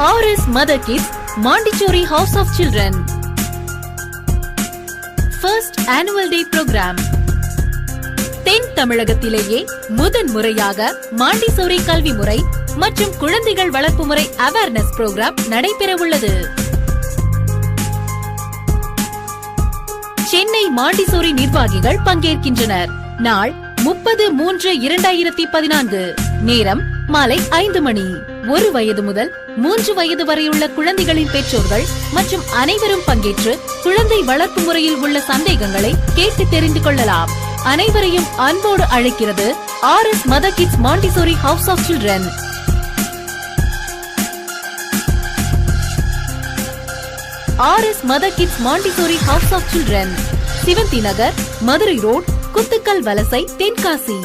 RS Mother Kids Montessori House of Children. First Annual Day Program. தென் தமிழகத்திலேயே முதன் முறையாக Montessori கல்வி முறை மற்றும் குழந்தைகள் வளர்ப்பு முறை அவேர்னஸ் புரோகிராம் நடைபெற உள்ளது. சென்னை மாண்டிசோரி நிர்வாகிகள் பங்கேற்கின்றனர். நாள் 30/3/2014. நேரம் மாலை 5 மணி. 1 வயது முதல் 3 வயது வரையுள்ள குழந்தைகளின் பெற்றோர்கள் மற்றும் அனைவரும் பங்கேற்று குழந்தை வளர்ப்பு முறையில் உள்ள சந்தேகங்களை கேட்டு தெரிந்து கொள்ளலாம். அனைவரையும் அன்போடு அழைக்கிறது RS Mother Kids Montessori House of Children. RS Mother Kids Montessori House of Children, Sivanthi Nagar, Madurai road, Kuthukkal Valasai, Tenkasi.